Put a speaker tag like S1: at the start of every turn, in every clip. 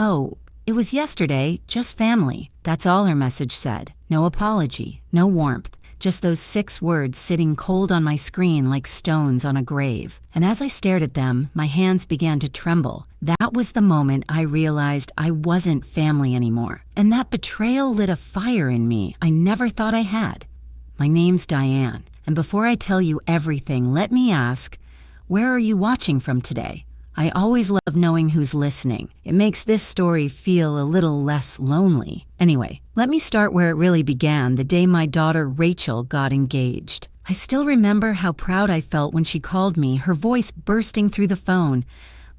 S1: "Oh, it was yesterday, just family." That's all her message said. No apology, no warmth, just those 6 words sitting cold on my screen like stones on a grave. And as I stared at them, my hands began to tremble. That was the moment I realized I wasn't family anymore. And that betrayal lit a fire in me I never thought I had. My name's Diane, and before I tell you everything, let me ask, where are you watching from today? I always love knowing who's listening. It makes this story feel a little less lonely. Anyway, let me start where it really began, the day my daughter Rachel got engaged. I still remember how proud I felt when she called me, her voice bursting through the phone.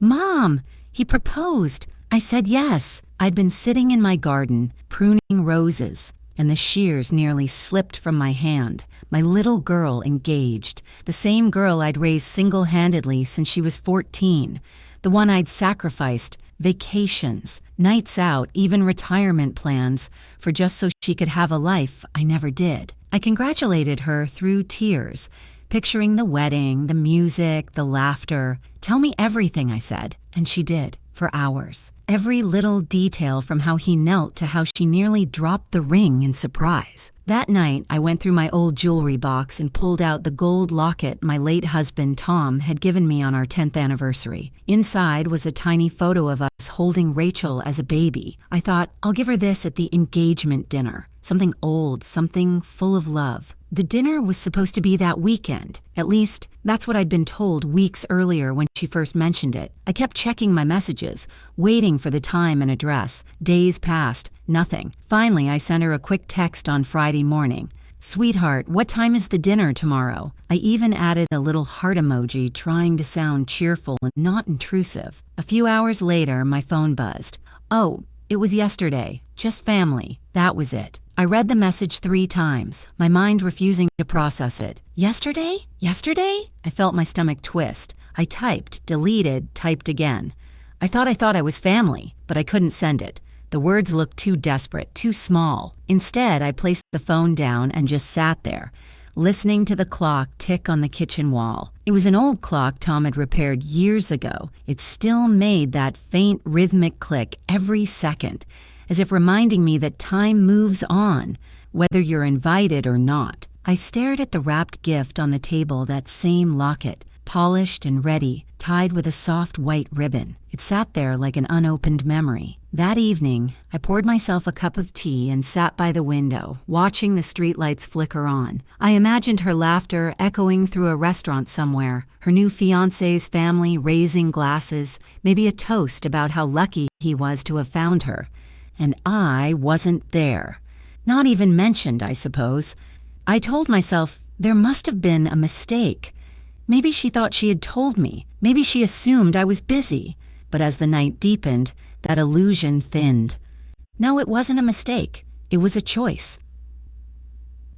S1: "Mom, he proposed." I said yes. I'd been sitting in my garden, pruning roses, and the shears nearly slipped from my hand. My little girl engaged, the same girl I'd raised single-handedly since she was 14, the one I'd sacrificed, vacations, nights out, even retirement plans, for just so she could have a life I never did. I congratulated her through tears, picturing the wedding, the music, the laughter. "Tell me everything," I said, and she did, for hours. Every little detail from how he knelt to how she nearly dropped the ring in surprise. That night, I went through my old jewelry box and pulled out the gold locket my late husband, Tom, had given me on our 10th anniversary. Inside was a tiny photo of us holding Rachel as a baby. I thought, I'll give her this at the engagement dinner. Something old, something full of love. The dinner was supposed to be that weekend. At least, that's what I'd been told weeks earlier when she first mentioned it. I kept checking my messages, waiting for the time and address. Days passed, nothing. Finally, I sent her a quick text on Friday morning. "Sweetheart, what time is the dinner tomorrow?" I even added a little heart emoji, trying to sound cheerful and not intrusive. A few hours later, my phone buzzed. "Oh, it was yesterday. Just family." That was it. I read the message 3 times, my mind refusing to process it. Yesterday? Yesterday? I felt my stomach twist. I typed, deleted, typed again. I thought I was family, but I couldn't send it. The words looked too desperate, too small. Instead, I placed the phone down and just sat there, listening to the clock tick on the kitchen wall. It was an old clock Tom had repaired years ago. It still made that faint rhythmic click every second, as if reminding me that time moves on, whether you're invited or not. I stared at the wrapped gift on the table, that same locket, polished and ready, tied with a soft white ribbon. It sat there like an unopened memory. That evening, I poured myself a cup of tea and sat by the window, watching the streetlights flicker on. I imagined her laughter echoing through a restaurant somewhere, her new fiancé's family raising glasses, maybe a toast about how lucky he was to have found her. And I wasn't there. Not even mentioned, I suppose. I told myself there must have been a mistake. Maybe she thought she had told me. Maybe she assumed I was busy. But as the night deepened, that illusion thinned. No, it wasn't a mistake. It was a choice.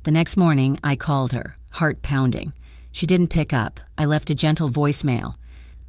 S1: The next morning, I called her, heart pounding. She didn't pick up. I left a gentle voicemail.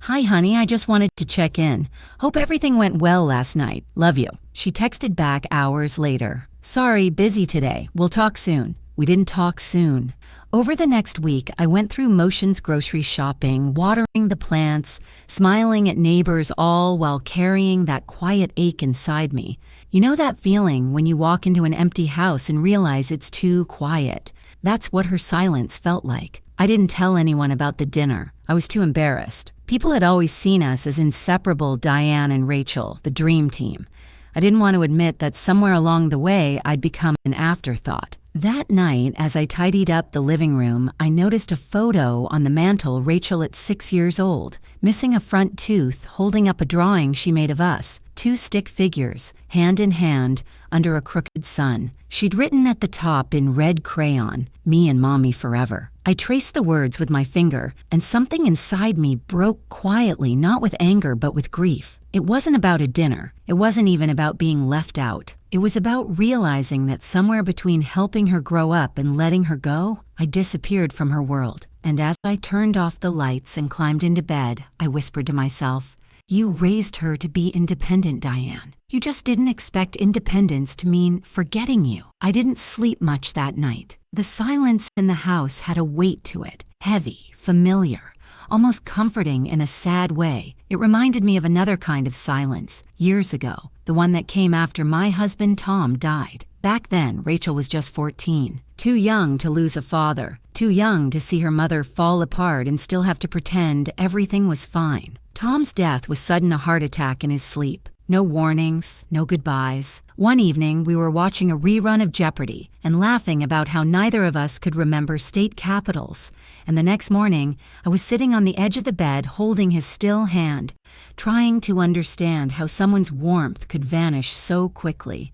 S1: "Hi, honey, I just wanted to check in. Hope everything went well last night. Love you." She texted back hours later. "Sorry, busy today. We'll talk soon." We didn't talk soon. Over the next week, I went through motions grocery shopping, watering the plants, smiling at neighbors, all while carrying that quiet ache inside me. You know that feeling when you walk into an empty house and realize it's too quiet? That's what her silence felt like. I didn't tell anyone about the dinner. I was too embarrassed. People had always seen us as inseparable, Diane and Rachel, the dream team. I didn't want to admit that somewhere along the way I'd become an afterthought. That night, as I tidied up the living room, I noticed a photo on the mantel, Rachel at 6 years old, missing a front tooth, holding up a drawing she made of us. 2 stick figures, hand in hand, under a crooked sun. She'd written at the top in red crayon, "Me and Mommy forever." I traced the words with my finger, and something inside me broke quietly, not with anger, but with grief. It wasn't about a dinner. It wasn't even about being left out. It was about realizing that somewhere between helping her grow up and letting her go, I disappeared from her world. And as I turned off the lights and climbed into bed, I whispered to myself, "You raised her to be independent, Diane. You just didn't expect independence to mean forgetting you." I didn't sleep much that night. The silence in the house had a weight to it, heavy, familiar, almost comforting in a sad way. It reminded me of another kind of silence, years ago, the one that came after my husband Tom died. Back then, Rachel was just 14, too young to lose a father, too young to see her mother fall apart and still have to pretend everything was fine. Tom's death was sudden, a heart attack in his sleep. No warnings, no goodbyes. One evening, we were watching a rerun of Jeopardy and laughing about how neither of us could remember state capitals. And the next morning, I was sitting on the edge of the bed holding his still hand, trying to understand how someone's warmth could vanish so quickly.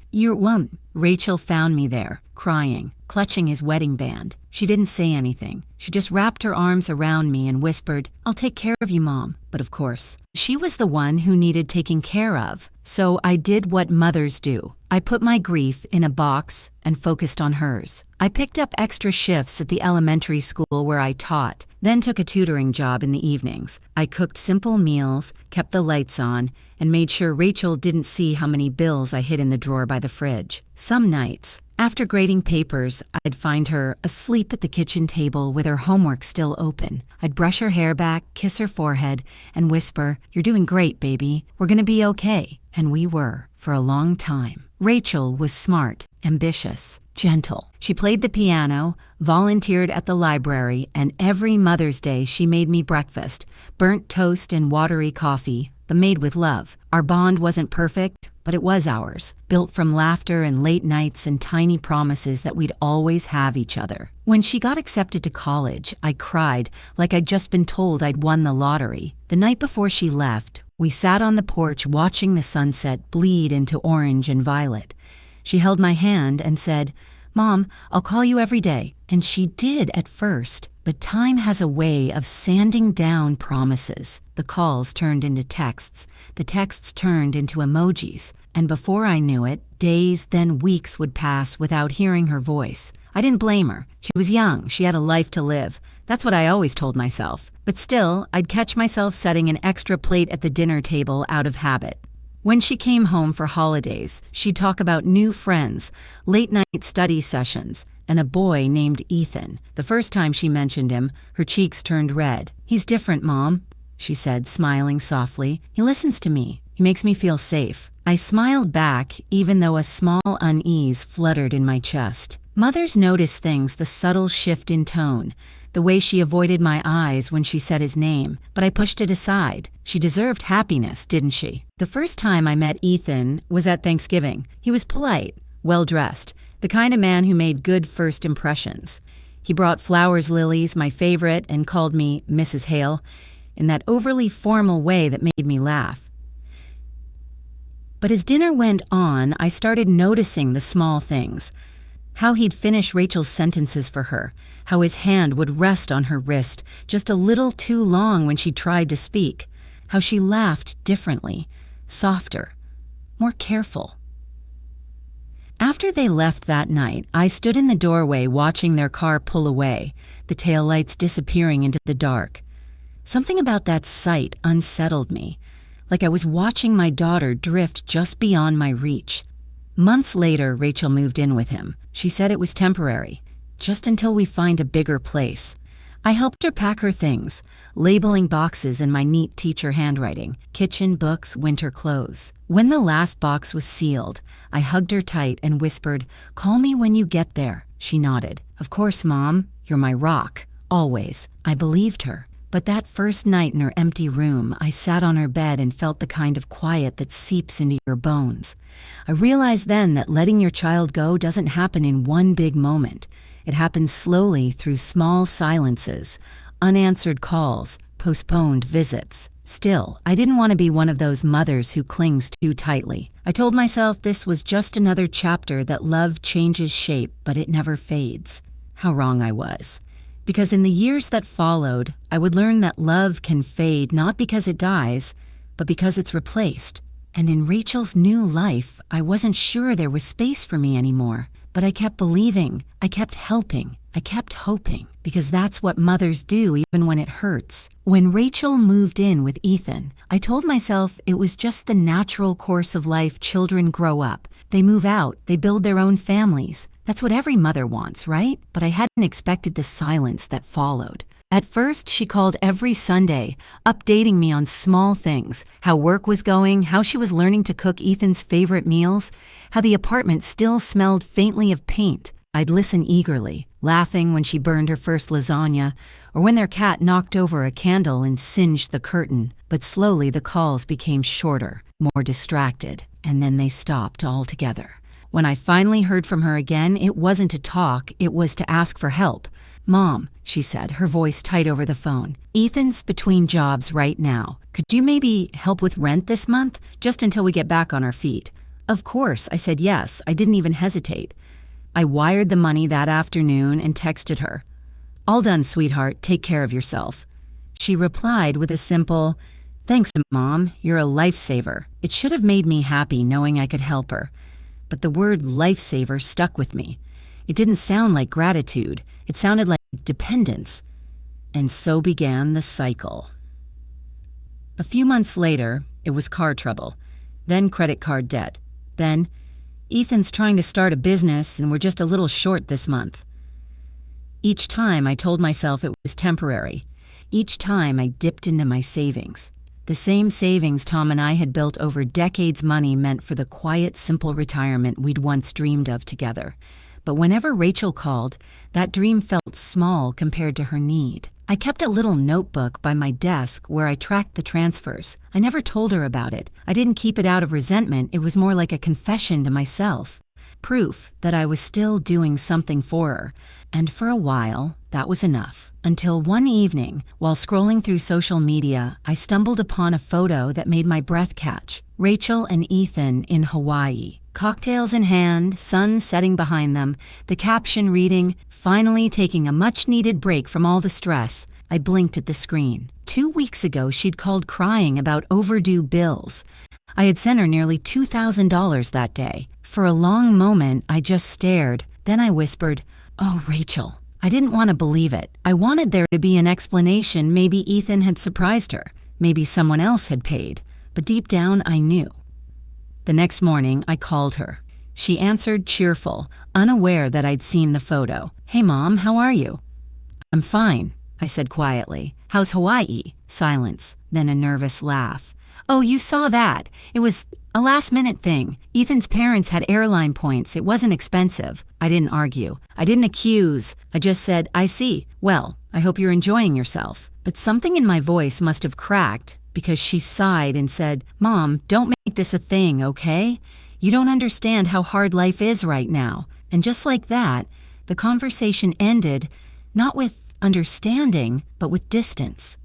S1: Rachel found me there, crying, clutching his wedding band. She didn't say anything. She just wrapped her arms around me and whispered, "I'll take care of you, Mom." But of course, she was the one who needed taking care of. So I did what mothers do. I put my grief in a box and focused on hers. I picked up extra shifts at the elementary school where I taught, then took a tutoring job in the evenings. I cooked simple meals, kept the lights on, and made sure Rachel didn't see how many bills I hid in the drawer by the fridge. Some nights, after grading papers, I'd find her asleep at the kitchen table with her homework still open. I'd brush her hair back, kiss her forehead, and whisper, "You're doing great, baby. We're gonna be okay." And we were, for a long time. Rachel was smart, ambitious, gentle. She played the piano, volunteered at the library, and every Mother's Day she made me breakfast, burnt toast and watery coffee, but made with love. Our bond wasn't perfect, but it was ours, built from laughter and late nights and tiny promises that we'd always have each other. When she got accepted to college, I cried like I'd just been told I'd won the lottery. The night before she left, we sat on the porch watching the sunset bleed into orange and violet. She held my hand and said, "Mom, I'll call you every day." And she did at first, but time has a way of sanding down promises. The calls turned into texts, the texts turned into emojis, and before I knew it, days, then weeks would pass without hearing her voice. I didn't blame her. She was young, she had a life to live. That's what I always told myself. But still, I'd catch myself setting an extra plate at the dinner table out of habit. When she came home for holidays, she'd talk about new friends, late-night study sessions, and a boy named Ethan. The first time she mentioned him, her cheeks turned red. "He's different, Mom," she said, smiling softly. "He listens to me. He makes me feel safe." I smiled back, even though a small unease fluttered in my chest. Mothers notice things, the subtle shift in tone, the way she avoided my eyes when she said his name, but I pushed it aside. She deserved happiness, didn't she? The first time I met Ethan was at Thanksgiving. He was polite, well-dressed, the kind of man who made good first impressions. He brought flowers, lilies, my favorite, and called me Mrs. Hale in that overly formal way that made me laugh. But as dinner went on, I started noticing the small things. How he'd finish Rachel's sentences for her, how his hand would rest on her wrist just a little too long when she tried to speak, how she laughed differently, softer, more careful. After they left that night, I stood in the doorway watching their car pull away, the taillights disappearing into the dark. Something about that sight unsettled me, like I was watching my daughter drift just beyond my reach. Months later, Rachel moved in with him. She said it was temporary, just until we find a bigger place. I helped her pack her things, labeling boxes in my neat teacher handwriting, kitchen, books, winter clothes. When the last box was sealed, I hugged her tight and whispered, "Call me when you get there." She nodded. "Of course, Mom. You're my rock. Always." I believed her. But that first night in her empty room, I sat on her bed and felt the kind of quiet that seeps into your bones. I realized then that letting your child go doesn't happen in one big moment. It happens slowly through small silences, unanswered calls, postponed visits. Still, I didn't want to be one of those mothers who clings too tightly. I told myself this was just another chapter that love changes shape, but it never fades. How wrong I was. Because in the years that followed, I would learn that love can fade not because it dies, but because it's replaced. And in Rachel's new life, I wasn't sure there was space for me anymore. But I kept believing, I kept helping, I kept hoping, because that's what mothers do even when it hurts. When Rachel moved in with Ethan, I told myself it was just the natural course of life. Children grow up. They move out, they build their own families. That's what every mother wants, right? But I hadn't expected the silence that followed. At first, she called every Sunday, updating me on small things, how work was going, how she was learning to cook Ethan's favorite meals, how the apartment still smelled faintly of paint. I'd listen eagerly, laughing when she burned her first lasagna, or when their cat knocked over a candle and singed the curtain. But slowly the calls became shorter, more distracted, and then they stopped altogether. When I finally heard from her again, it wasn't to talk, it was to ask for help. "Mom," she said, her voice tight over the phone, "Ethan's between jobs right now. Could you maybe help with rent this month, just until we get back on our feet?" Of course, I said yes. I didn't even hesitate. I wired the money that afternoon and texted her. "All done, sweetheart. Take care of yourself." She replied with a simple, "Thanks, Mom. You're a lifesaver." It should have made me happy knowing I could help her. But the word lifesaver stuck with me. It didn't sound like gratitude. It sounded like dependence. And so began the cycle. A few months later, it was car trouble, then credit card debt, then Ethan's trying to start a business and we're just a little short this month. Each time I told myself it was temporary. Each time I dipped into my savings. The same savings Tom and I had built over decades' money meant for the quiet, simple retirement we'd once dreamed of together. But whenever Rachel called, that dream felt small compared to her need. I kept a little notebook by my desk where I tracked the transfers. I never told her about it. I didn't keep it out of resentment. It was more like a confession to myself. Proof that I was still doing something for her. And for a while, that was enough. Until one evening, while scrolling through social media, I stumbled upon a photo that made my breath catch. Rachel and Ethan in Hawaii. Cocktails in hand, sun setting behind them, the caption reading, "Finally taking a much-needed break from all the stress." I blinked at the screen. 2 weeks ago, she'd called crying about overdue bills. I had sent her nearly $2,000 that day. For a long moment, I just stared. Then I whispered, "Oh, Rachel." I didn't want to believe it. I wanted there to be an explanation. Maybe Ethan had surprised her. Maybe someone else had paid. But deep down, I knew. The next morning, I called her. She answered cheerful, unaware that I'd seen the photo. "Hey, Mom, how are you?" "I'm fine," I said quietly. "How's Hawaii?" Silence, then a nervous laugh. "Oh, you saw that. It was a last-minute thing. Ethan's parents had airline points. It wasn't expensive." I didn't argue. I didn't accuse. I just said, "I see. Well, I hope you're enjoying yourself." But something in my voice must have cracked because she sighed and said, "Mom, don't make this a thing, okay? You don't understand how hard life is right now." And just like that, the conversation ended, not with understanding, but with distance.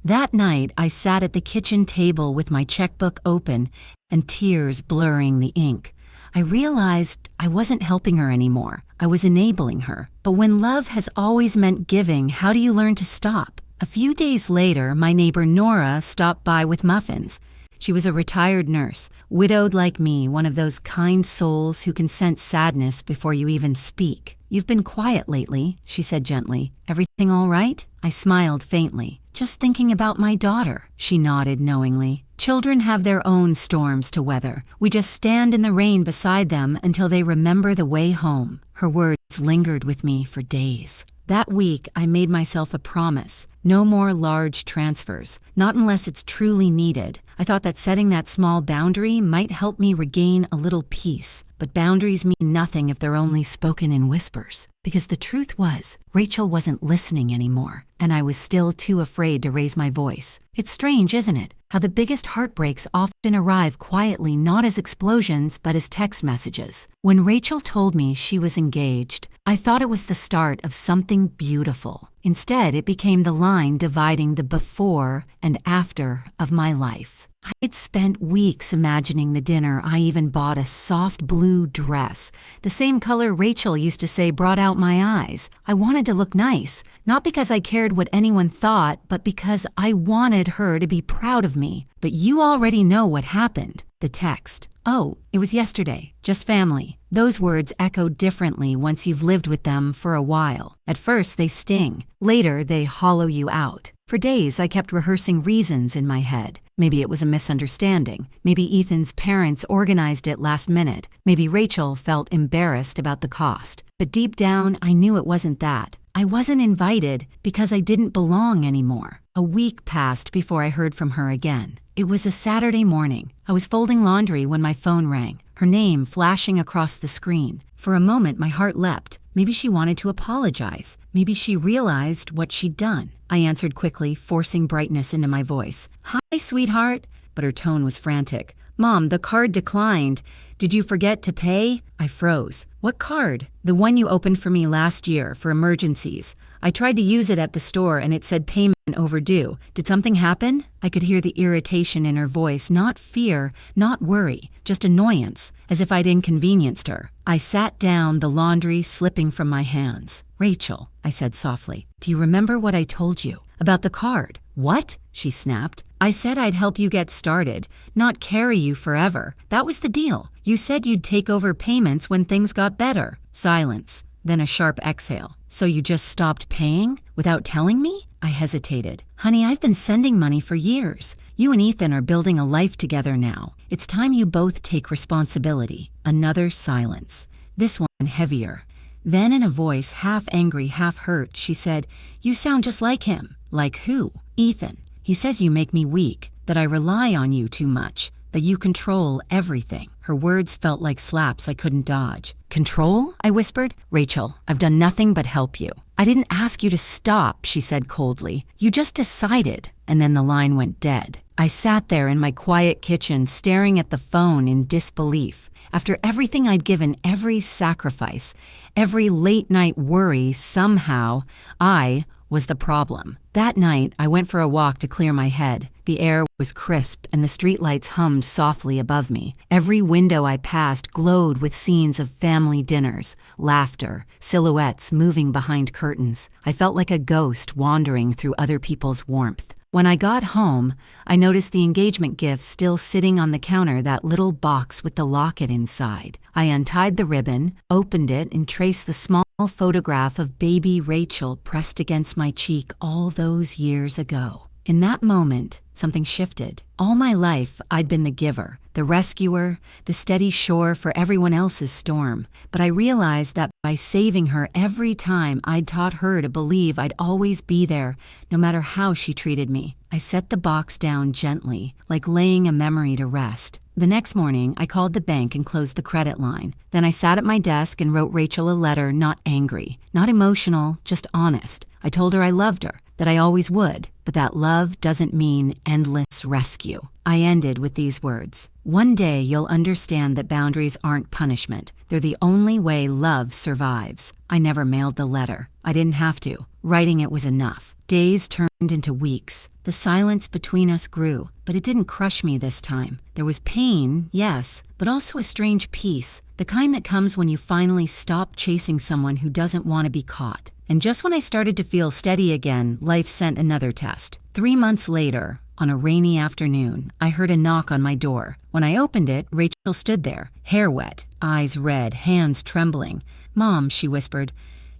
S1: That night, I sat at the kitchen table with my checkbook open and tears blurring the ink. I realized I wasn't helping her anymore. I was enabling her. But when love has always meant giving, how do you learn to stop? A few days later, my neighbor Nora stopped by with muffins. She was a retired nurse, widowed like me, one of those kind souls who can sense sadness before you even speak. "You've been quiet lately," she said gently. "Everything all right?" I smiled faintly. "Just thinking about my daughter," she nodded knowingly. "Children have their own storms to weather. We just stand in the rain beside them until they remember the way home." Her words lingered with me for days. That week, I made myself a promise. No more large transfers, not unless it's truly needed. I thought that setting that small boundary might help me regain a little peace. But boundaries mean nothing if they're only spoken in whispers. Because the truth was, Rachel wasn't listening anymore, and I was still too afraid to raise my voice. It's strange, isn't it? How the biggest heartbreaks often arrive quietly, not as explosions, but as text messages. When Rachel told me she was engaged, I thought it was the start of something beautiful. Instead, it became the line dividing the before and after of my life. I had spent weeks imagining the dinner. I even bought a soft blue dress, the same color Rachel used to say brought out my eyes. I wanted to look nice, not because I cared what anyone thought, but because I wanted her to be proud of me. But you already know what happened. The text. "Oh, it was yesterday. Just family." Those words echo differently once you've lived with them for a while. At first, they sting. Later, they hollow you out. For days, I kept rehearsing reasons in my head. Maybe it was a misunderstanding. Maybe Ethan's parents organized it last minute. Maybe Rachel felt embarrassed about the cost. But deep down, I knew it wasn't that. I wasn't invited because I didn't belong anymore. A week passed before I heard from her again. It was a Saturday morning. I was folding laundry when my phone rang, her name flashing across the screen. For a moment, my heart leapt. Maybe she wanted to apologize. Maybe she realized what she'd done. I answered quickly, forcing brightness into my voice. "Hi, sweetheart." But her tone was frantic. "Mom, the card declined. Did you forget to pay?" I froze. "What card?" "The one you opened for me last year for emergencies. I tried to use it at the store and it said payment overdue. Did something happen?" I could hear the irritation in her voice, not fear, not worry, just annoyance, as if I'd inconvenienced her. I sat down, the laundry slipping from my hands. "Rachel," I said softly, "do you remember what I told you about the card?" "What?" she snapped. "I said I'd help you get started, not carry you forever. That was the deal. You said you'd take over payments when things got better." Silence, then a sharp exhale. "So you just stopped paying without telling me?" I hesitated. "Honey, I've been sending money for years. You and Ethan are building a life together now. It's time you both take responsibility." Another silence, this one heavier. Then in a voice half angry, half hurt, she said, "You sound just like him." "Like who?" "Ethan. He says you make me weak, that I rely on you too much, that you control everything." Her words felt like slaps I couldn't dodge. "Control?" I whispered. "Rachel, I've done nothing but help you." "I didn't ask you to stop," she said coldly. "You just decided." And then the line went dead. I sat there in my quiet kitchen, staring at the phone in disbelief. After everything I'd given, every sacrifice, every late-night worry, somehow, I was the problem. That night, I went for a walk to clear my head. The air was crisp and the streetlights hummed softly above me. Every window I passed glowed with scenes of family dinners, laughter, silhouettes moving behind curtains. I felt like a ghost wandering through other people's warmth. When I got home, I noticed the engagement gift still sitting on the counter, that little box with the locket inside. I untied the ribbon, opened it, and traced the small photograph of baby Rachel pressed against my cheek all those years ago. In that moment, something shifted. All my life, I'd been the giver, the rescuer, the steady shore for everyone else's storm. But I realized that by saving her every time, I'd taught her to believe I'd always be there, no matter how she treated me. I set the box down gently, like laying a memory to rest. The next morning, I called the bank and closed the credit line. Then I sat at my desk and wrote Rachel a letter, not angry, not emotional, just honest. I told her I loved her, that I always would, but that love doesn't mean endless rescue. I ended with these words. "One day you'll understand that boundaries aren't punishment. They're the only way love survives." I never mailed the letter. I didn't have to. Writing it was enough. Days turned into weeks. The silence between us grew, but it didn't crush me this time. There was pain, yes, but also a strange peace, the kind that comes when you finally stop chasing someone who doesn't want to be caught. And just when I started to feel steady again, life sent another test. 3 months later, on a rainy afternoon, I heard a knock on my door. When I opened it, Rachel stood there, hair wet, eyes red, hands trembling. "Mom," she whispered,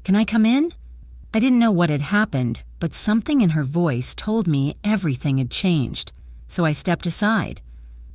S1: "can I come in?" I didn't know what had happened, but something in her voice told me everything had changed. So I stepped aside.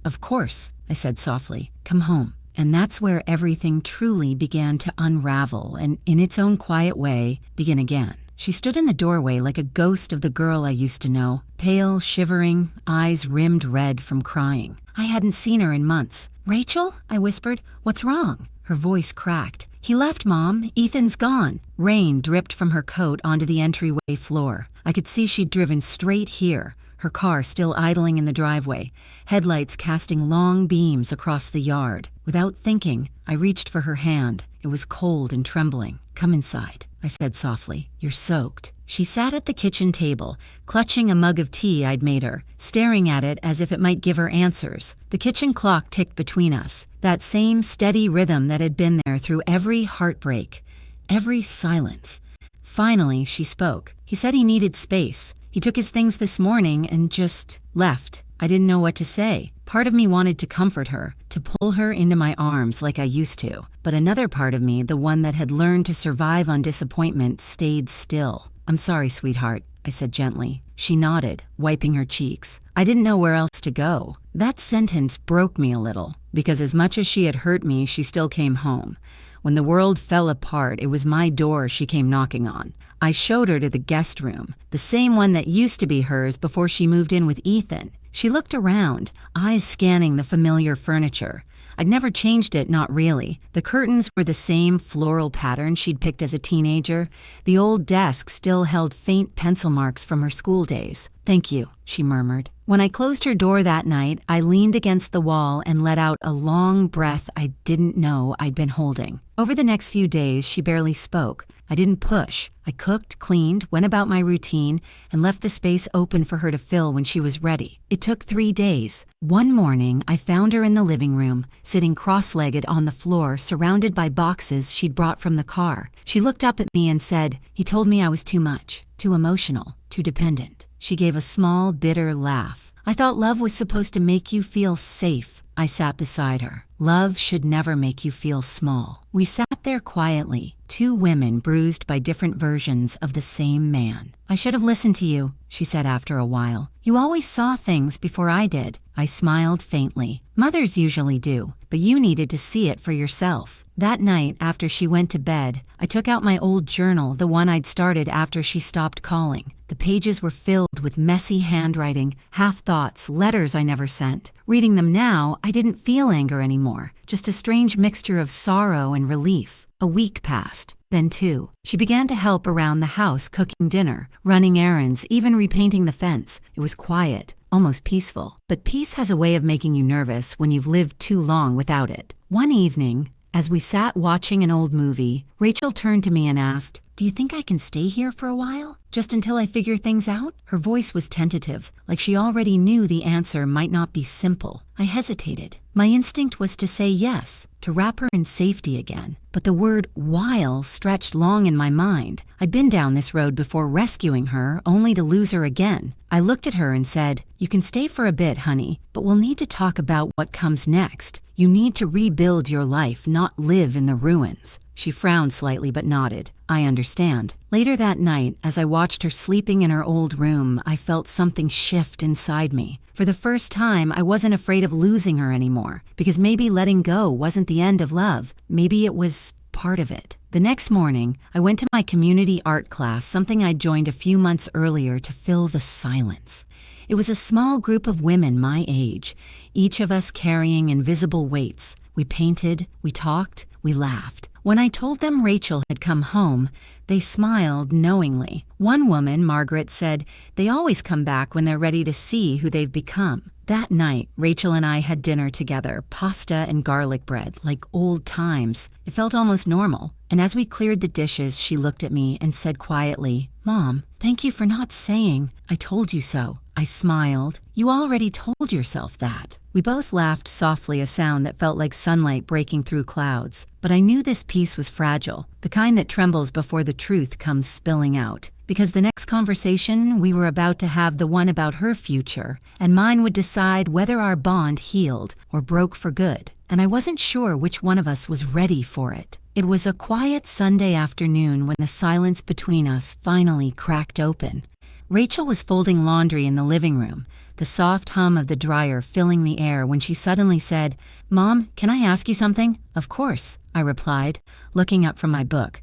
S1: "Of course," I said softly. "Come home." And that's where everything truly began to unravel and, in its own quiet way, begin again. She stood in the doorway like a ghost of the girl I used to know, pale, shivering, eyes rimmed red from crying. I hadn't seen her in months. "Rachel?" I whispered. "What's wrong?" Her voice cracked. "He left, Mom. Ethan's gone." Rain dripped from her coat onto the entryway floor. I could see she'd driven straight here, her car still idling in the driveway, headlights casting long beams across the yard. Without thinking, I reached for her hand. It was cold and trembling. "Come inside," I said softly. "You're soaked." She sat at the kitchen table, clutching a mug of tea I'd made her, staring at it as if it might give her answers. The kitchen clock ticked between us, that same steady rhythm that had been there through every heartbreak, every silence. Finally, she spoke. "He said he needed space. He took his things this morning and just left." I didn't know what to say. Part of me wanted to comfort her, to pull her into my arms like I used to. But another part of me, the one that had learned to survive on disappointment, stayed still. "I'm sorry, sweetheart," I said gently. She nodded, wiping her cheeks. I didn't know where else to go. That sentence broke me a little, because as much as she had hurt me, she still came home. When the world fell apart, it was my door she came knocking on. I showed her to the guest room, the same one that used to be hers before she moved in with Ethan. She looked around, eyes scanning the familiar furniture. I'd never changed it, not really. The curtains were the same floral pattern she'd picked as a teenager. The old desk still held faint pencil marks from her school days. "Thank you," she murmured. When I closed her door that night, I leaned against the wall and let out a long breath I didn't know I'd been holding. Over the next few days, she barely spoke. I didn't push. I cooked, cleaned, went about my routine, and left the space open for her to fill when she was ready. It took 3 days. One morning, I found her in the living room, sitting cross-legged on the floor, surrounded by boxes she'd brought from the car. She looked up at me and said, "He told me I was too much, too emotional, too dependent." She gave a small, bitter laugh. "I thought love was supposed to make you feel safe." I sat beside her. Love should never make you feel small. We sat there quietly, two women bruised by different versions of the same man. "I should have listened to you," she said after a while. "You always saw things before I did." I smiled faintly. "Mothers usually do, but you needed to see it for yourself." That night, after she went to bed, I took out my old journal, the one I'd started after she stopped calling. The pages were filled with messy handwriting, half-thoughts, letters I never sent. Reading them now, I didn't feel anger anymore, just a strange mixture of sorrow and relief. A week passed, then 2. She began to help around the house, cooking dinner, running errands, even repainting the fence. It was quiet, almost peaceful. But peace has a way of making you nervous when you've lived too long without it. One evening, as we sat watching an old movie, Rachel turned to me and asked, "Do you think I can stay here for a while? Just until I figure things out?" Her voice was tentative, like she already knew the answer might not be simple. I hesitated. My instinct was to say yes, to wrap her in safety again. But the word "while" stretched long in my mind. I'd been down this road before rescuing her, only to lose her again. I looked at her and said, "You can stay for a bit, honey, but we'll need to talk about what comes next. You need to rebuild your life, not live in the ruins." She frowned slightly but nodded. "I understand." Later that night, as I watched her sleeping in her old room, I felt something shift inside me. For the first time, I wasn't afraid of losing her anymore, because maybe letting go wasn't the end of love. Maybe it was part of it. The next morning, I went to my community art class, something I'd joined a few months earlier to fill the silence. It was a small group of women my age, each of us carrying invisible weights. We painted, we talked, we laughed. When I told them Rachel had come home, they smiled knowingly. One woman, Margaret, said, "They always come back when they're ready to see who they've become." That night, Rachel and I had dinner together, pasta and garlic bread, like old times. It felt almost normal. And as we cleared the dishes, she looked at me and said quietly, "Mom, thank you for not saying, 'I told you so.'" I smiled. "You already told yourself that." We both laughed softly, a sound that felt like sunlight breaking through clouds. But I knew this peace was fragile, the kind that trembles before the truth comes spilling out. Because the next conversation we were about to have, the one about her future, and mine would decide whether our bond healed or broke for good. And I wasn't sure which one of us was ready for it. It was a quiet Sunday afternoon when the silence between us finally cracked open. Rachel was folding laundry in the living room, the soft hum of the dryer filling the air, when she suddenly said, "Mom, can I ask you something?" "Of course," I replied, looking up from my book.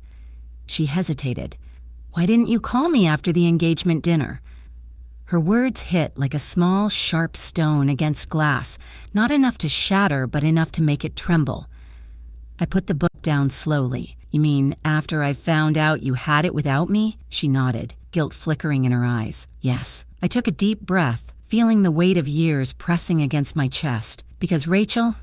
S1: She hesitated. "Why didn't you call me after the engagement dinner?" Her words hit like a small, sharp stone against glass, not enough to shatter, but enough to make it tremble. I put the book down slowly. "You mean after I found out you had it without me?" She nodded, guilt flickering in her eyes. "Yes." I took a deep breath, feeling the weight of years pressing against my chest. Because Rachel,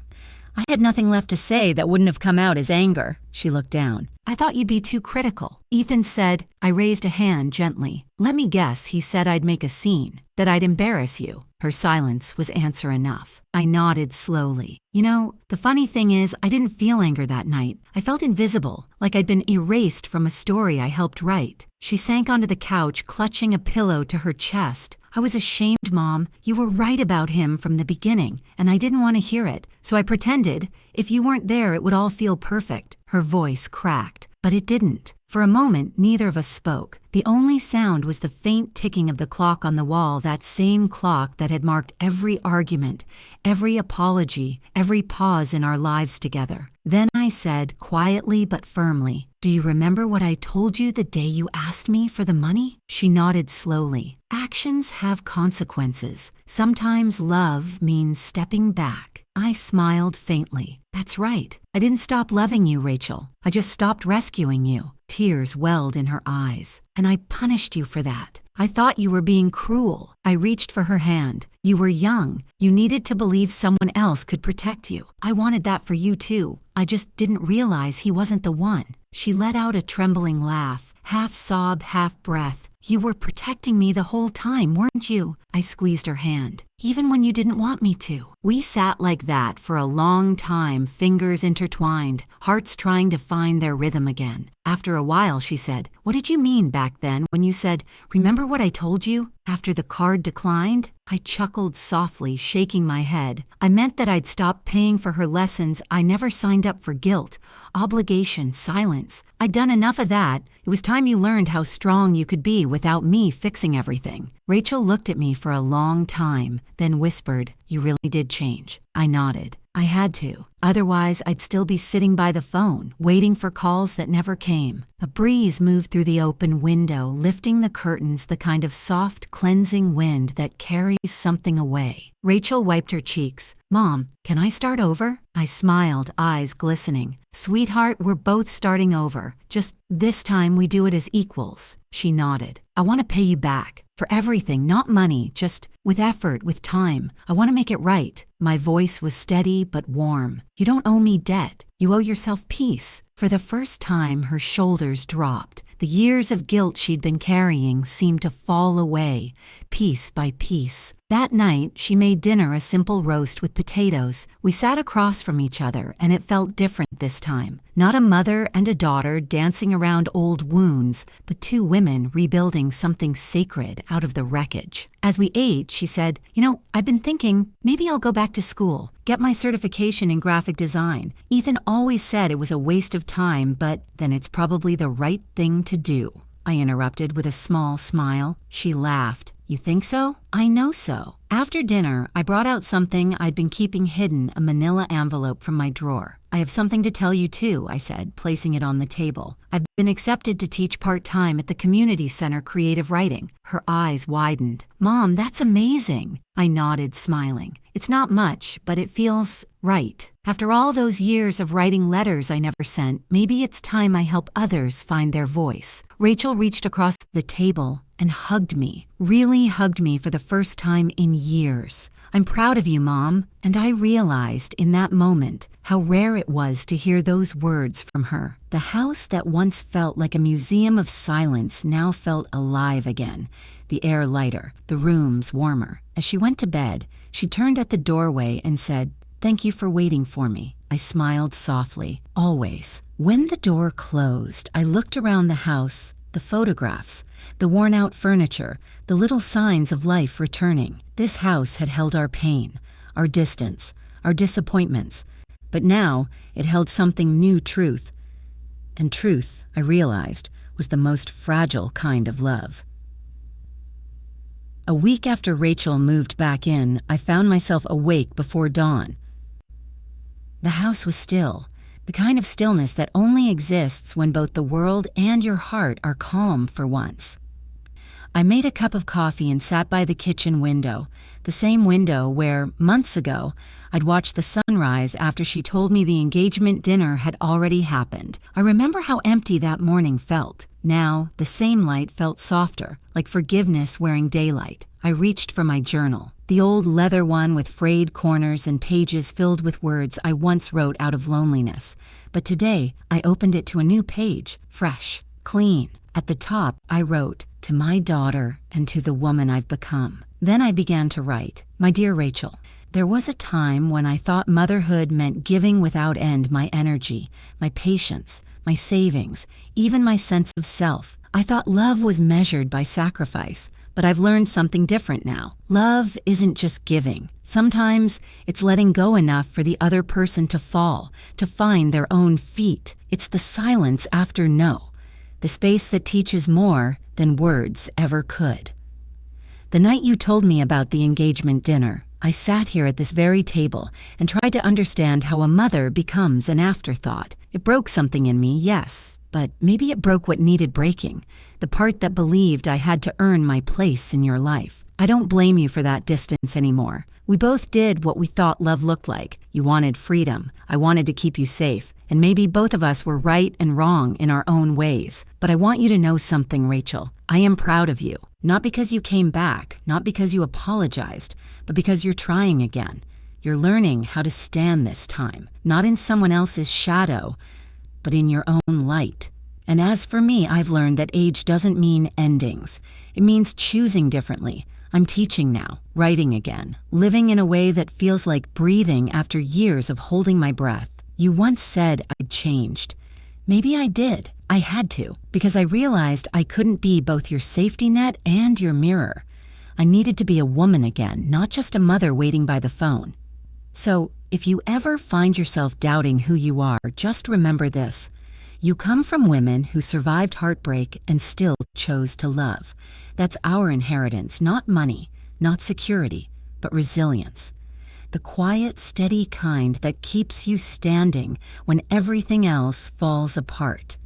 S1: I had nothing left to say that wouldn't have come out as anger. She looked down. "I thought you'd be too critical." Ethan said. I raised a hand gently. "Let me guess, he said I'd make a scene, that I'd embarrass you." Her silence was answer enough. I nodded slowly. "You know, the funny thing is, I didn't feel anger that night. I felt invisible, like I'd been erased from a story I helped write." She sank onto the couch, clutching a pillow to her chest. "I was ashamed, Mom. You were right about him from the beginning, and I didn't want to hear it. So I pretended, if you weren't there, it would all feel perfect." Her voice cracked. But it didn't. For a moment, neither of us spoke. The only sound was the faint ticking of the clock on the wall, that same clock that had marked every argument, every apology, every pause in our lives together. Then I said, quietly but firmly, "Do you remember what I told you the day you asked me for the money?" She nodded slowly. Actions have consequences. Sometimes love means stepping back. I smiled faintly. That's right. I didn't stop loving you, Rachel. I just stopped rescuing you. Tears welled in her eyes. And I punished you for that. I thought you were being cruel. I reached for her hand. You were young. You needed to believe someone else could protect you. I wanted that for you too. I just didn't realize he wasn't the one. She let out a trembling laugh, half sob, half breath. You were protecting me the whole time, weren't you? I squeezed her hand, even when you didn't want me to. We sat like that for a long time, fingers intertwined, hearts trying to find their rhythm again. After a while, she said, "What did you mean back then when you said, 'Remember what I told you?' After the card declined?" I chuckled softly, shaking my head. I meant that I'd stop paying for her lessons. I never signed up for guilt, obligation, silence. I'd done enough of that. It was time you learned how strong you could be without me fixing everything. Rachel looked at me for a long time, then whispered, "You really did change." I nodded. I had to. Otherwise, I'd still be sitting by the phone, waiting for calls that never came. A breeze moved through the open window, lifting the curtains, the kind of soft, cleansing wind that carries something away. Rachel wiped her cheeks. "Mom, can I start over?" I smiled, eyes glistening. "Sweetheart, we're both starting over. Just this time we do it as equals." She nodded. "I want to pay you back. For everything, not money, just with effort, with time. I want to make it right." My voice was steady but warm. "You don't owe me debt. You owe yourself peace." For the first time, her shoulders dropped. The years of guilt she'd been carrying seemed to fall away, piece by piece. That night, she made dinner a simple roast with potatoes. We sat across from each other, and it felt different this time. Not a mother and a daughter dancing around old wounds, but two women rebuilding something sacred out of the wreckage. As we ate, she said, "You know, I've been thinking, maybe I'll go back to school, get my certification in graphic design. Ethan always said it was a waste of time, but then it's probably the right thing to do." I interrupted with a small smile. She laughed. "You think so?" "I know so." After dinner, I brought out something I'd been keeping hidden, a manila envelope from my drawer. "I have something to tell you too," I said, placing it on the table. "I've been accepted to teach part-time at the Community Center Creative Writing." Her eyes widened. "Mom, that's amazing." I nodded, smiling. "It's not much, but it feels right. After all those years of writing letters I never sent, maybe it's time I help others find their voice." Rachel reached across the table and hugged me, really hugged me for the first time in years. "I'm proud of you, Mom." And I realized in that moment how rare it was to hear those words from her. The house that once felt like a museum of silence now felt alive again, the air lighter, the rooms warmer. As she went to bed, she turned at the doorway and said, "Thank you for waiting for me." I smiled softly, always. When the door closed, I looked around the house, the photographs, the worn-out furniture, the little signs of life returning. This house had held our pain, our distance, our disappointments. But now it held something new, truth. And truth, I realized, was the most fragile kind of love. A week after Rachel moved back in, I found myself awake before dawn. The house was still, the kind of stillness that only exists when both the world and your heart are calm for once. I made a cup of coffee and sat by the kitchen window, the same window where, months ago, I'd watched the sunrise after she told me the engagement dinner had already happened. I remember how empty that morning felt. Now, the same light felt softer, like forgiveness wearing daylight. I reached for my journal, the old leather one with frayed corners and pages filled with words I once wrote out of loneliness. But today, I opened it to a new page, fresh, clean. At the top, I wrote, "To my daughter and to the woman I've become." Then I began to write, "My dear Rachel, there was a time when I thought motherhood meant giving without end my energy, my patience, my savings, even my sense of self. I thought love was measured by sacrifice, but I've learned something different now. Love isn't just giving. Sometimes it's letting go enough for the other person to fall, to find their own feet. It's the silence after no, the space that teaches more than words ever could. The night you told me about the engagement dinner, I sat here at this very table and tried to understand how a mother becomes an afterthought. It broke something in me, yes, but maybe it broke what needed breaking, the part that believed I had to earn my place in your life. I don't blame you for that distance anymore. We both did what we thought love looked like. You wanted freedom. I wanted to keep you safe. And maybe both of us were right and wrong in our own ways. But I want you to know something, Rachel. I am proud of you. Not because you came back, not because you apologized, but because you're trying again. You're learning how to stand this time, not in someone else's shadow, but in your own light. And as for me, I've learned that age doesn't mean endings. It means choosing differently. I'm teaching now, writing again, living in a way that feels like breathing after years of holding my breath. You once said I'd changed. Maybe I did. I had to, because I realized I couldn't be both your safety net and your mirror. I needed to be a woman again, not just a mother waiting by the phone. So, if you ever find yourself doubting who you are, just remember this. You come from women who survived heartbreak and still chose to love. That's our inheritance, not money, not security, but resilience. The quiet, steady kind that keeps you standing when everything else falls apart.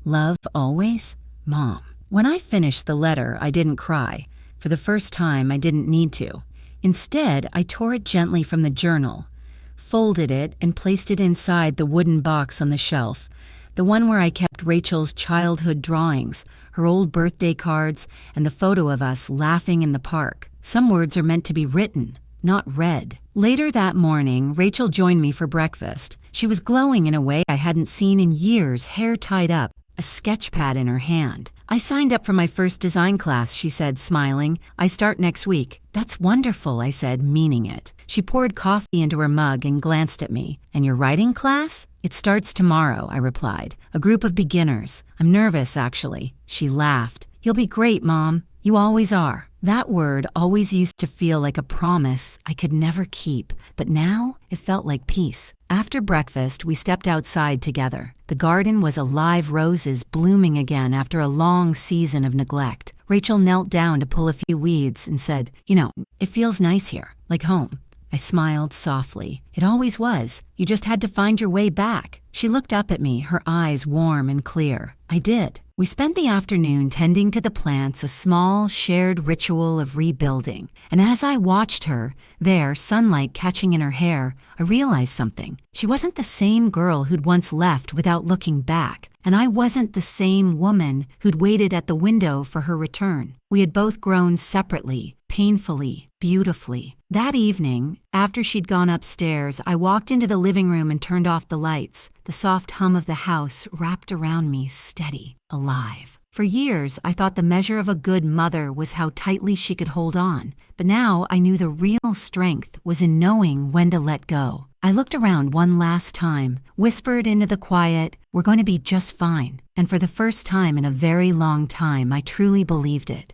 S1: Love always, Mom. When I finished the letter, I didn't cry. For the first time, I didn't need to. Instead, I tore it gently from the journal, folded it, and placed it inside the wooden box on the shelf, the one where I kept Rachel's childhood drawings, her old birthday cards, and the photo of us laughing in the park. Some words are meant to be written, not read. Later that morning, Rachel joined me for breakfast. She was glowing in a way I hadn't seen in years, hair tied up, a sketch pad in her hand. I signed up for my first design class, she said, smiling. I start next week. That's wonderful, I said, meaning it. She poured coffee into her mug and glanced at me. And your writing class? It starts tomorrow, I replied. A group of beginners. I'm nervous, actually. She laughed. You'll be great, Mom. You always are. That word always used to feel like a promise I could never keep, but now it felt like peace. After breakfast, we stepped outside together. The garden was alive, roses blooming again after a long season of neglect. Rachel knelt down to pull a few weeds and said, it feels nice here, like home. I smiled softly. It always was. You just had to find your way back. She looked up at me, her eyes warm and clear. I did. We spent the afternoon tending to the plants, a small, shared ritual of rebuilding. And as I watched her, there, sunlight catching in her hair, I realized something. She wasn't the same girl who'd once left without looking back. And I wasn't the same woman who'd waited at the window for her return. We had both grown separately, painfully, beautifully. That evening, after she'd gone upstairs, I walked into the living room and turned off the lights. The soft hum of the house wrapped around me, steady, alive. For years, I thought the measure of a good mother was how tightly she could hold on. But now I knew the real strength was in knowing when to let go. I looked around one last time, whispered into the quiet, "We're going to be just fine." And for the first time in a very long time, I truly believed it.